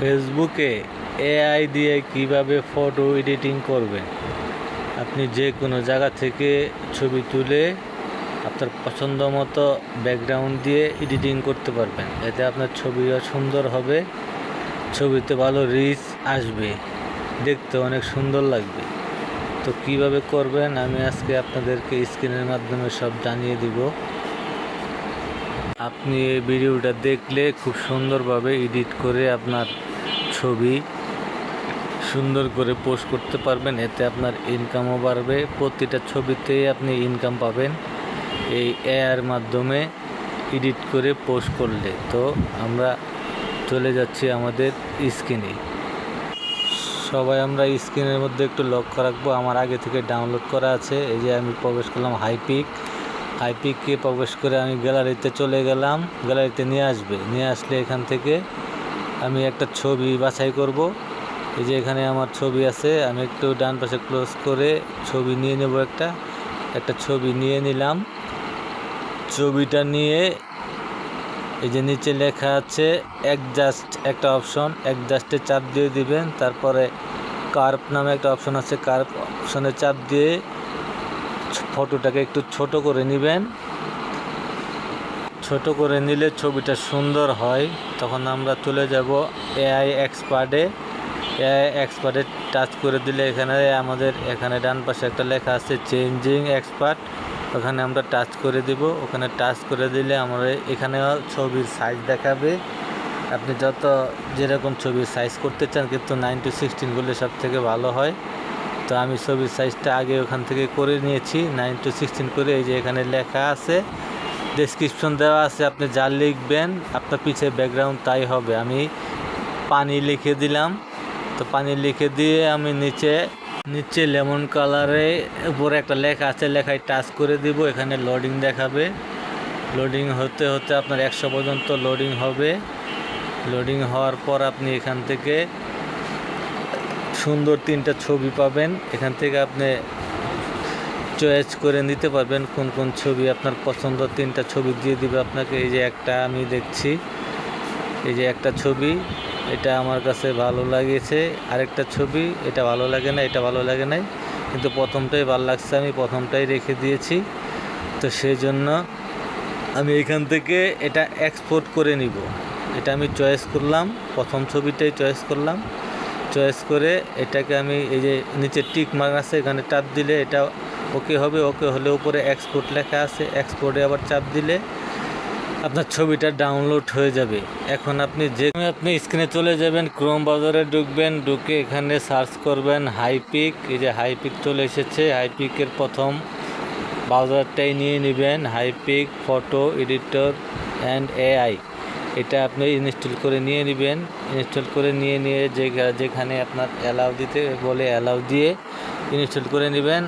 ফেসবুকে এআই দিয়ে কিভাবে ফটো এডিটিং করবেন। আপনি যে কোনো জায়গা থেকে ছবি তুলে আপনার পছন্দ মতো ব্যাকগ্রাউন্ড দিয়ে এডিটিং করতে পারবেন। এতে আপনার ছবিও সুন্দর হবে, ছবিতে ভালো রিচ আসবে, দেখতে অনেক সুন্দর লাগবে। তো কিভাবে করবেন আমি আজকে আপনাদেরকে স্ক্রিনের মাধ্যমে সব জানিয়ে দিব। আপনি এই ভিডিওটা দেখলে খুব সুন্দরভাবে এডিট করে আপনার ছবি সুন্দর করে পোস্ট করতে পারবেন। এতে আপনার ইনকামও বাড়বে, প্রতিটা ছবিতেই আপনি ইনকাম পাবেন এই এআইয়ের মাধ্যমে এডিট করে পোস্ট করলে। তো আমরা চলে যাচ্ছি আমাদের স্ক্রিনে। সবাই আমরা স্ক্রিনের মধ্যে একটু লক্ষ্য রাখবো। আমার আগে থেকে ডাউনলোড করা আছে। এই যে আমি প্রবেশ করলাম হাইপিকে প্রবেশ করে আমি গ্যালারিতে চলে গেলাম। গ্যালারিতে নিয়ে আসলে এখান থেকে আমি একটা ছবি বাছাই করব। এই যে এখানে আমার ছবি আছে, আমি একটু ডান পাশে ক্লোজ করে ছবি নিয়ে নেব। একটা ছবি নিয়ে নিলাম। ছবিটা নিয়ে এই যে নিচে লেখা আছে অ্যাডজাস্ট, একটা অপশন, অ্যাডজাস্টে চাপ দিয়ে দিবেন। তারপরে কার্ভ নামে একটা অপশন আছে, কার্ভ অপশনে চাপ দিয়ে ফটোটাকে একটু ছোট করে নেবেন। ছোট করে নিলে ছবিটা সুন্দর হয়। তখন আমরা চলে যাব এআই এক্সপার্টে টাচ করে দিলে এখানে ডান পাশে একটা লেখা আছে চেঞ্জিং এক্সপার্ট, ওখানে আমরা টাচ করে দিব। ওখানে টাচ করে দিলে এখানে ছবির সাইজ দেখাবে। আপনি যেরকম ছবির সাইজ করতে চান, কিন্তু 9:16 করলে সব থেকে ভালো হয়। তো আমি ছবির সাইজটা আগে ওখান থেকে করে নিয়েছি 9:16 করে। এই যে এখানে লেখা আছে, ডেসক্রিপশন দেওয়া আছে, আপনি যা লিখবেন আপনার পিছে ব্যাকগ্রাউন্ড তাই হবে। আমি পানি লিখে দিলাম। তো পানি লিখে দিয়ে আমি নিচে লেমন কালারে উপরে একটা লেখা আছে, লেখায় টাচ করে দিব। এখানে লোডিং দেখাবে। লোডিং হতে হতে আপনার 100 পর্যন্ত লোডিং হবে। লোডিং হওয়ার পর আপনি এখান থেকে সুন্দর 3টা ছবি পাবেন। এখান থেকে আপনি চয়েস করে নিতে পারবেন কোন কোন ছবি আপনার পছন্দ। 3টা ছবি দিয়ে দিবে আপনাকে। এই যে একটা আমি দেখছি, এই যে একটা ছবি, এটা আমার কাছে ভালো লাগেছে। আরেকটা ছবি, এটা ভালো লাগে না, এটা ভালো লাগে নাই, কিন্তু প্রথমটাই ভালো লাগছে, আমি প্রথমটাই রেখে দিয়েছি। তো সেই জন্য আমি এখান থেকে এটা এক্সপোর্ট করে নিব। এটা আমি চয়েস করলাম, প্রথম ছবিটাই চয়েস করলাম। চয়েস করে এটাকে আমি এই যে নিচে টিক মার্ক আছে, এখানে চাপ দিলে এটা ওকে হবে। ওকে হলে উপরে এক্সপোর্ট লেখা আছে, এক্সপোর্টে আবার চাপ দিলে আপনার ছবিটা ডাউনলোড হয়ে যাবে। এখন আপনি স্ক্রিনে চলে যাবেন, ক্রোম ব্রাউজারে ঢুকবেন, ঢুকে এখানে সার্চ করবেন হাইপিক। এই যে হাইপিক চলে এসেছে। হাইপিকের প্রথম ব্রাউজারটাই নিয়ে নেবেন, Hypic photo editor and AI. এটা আপনি ইনস্টল করে নিয়ে নেবেন। ইনস্টল করে নিয়ে যেখানে আপনার অ্যালাউ দিতে বলে অ্যালাউ দিয়ে ইনস্টল করে নেবেন।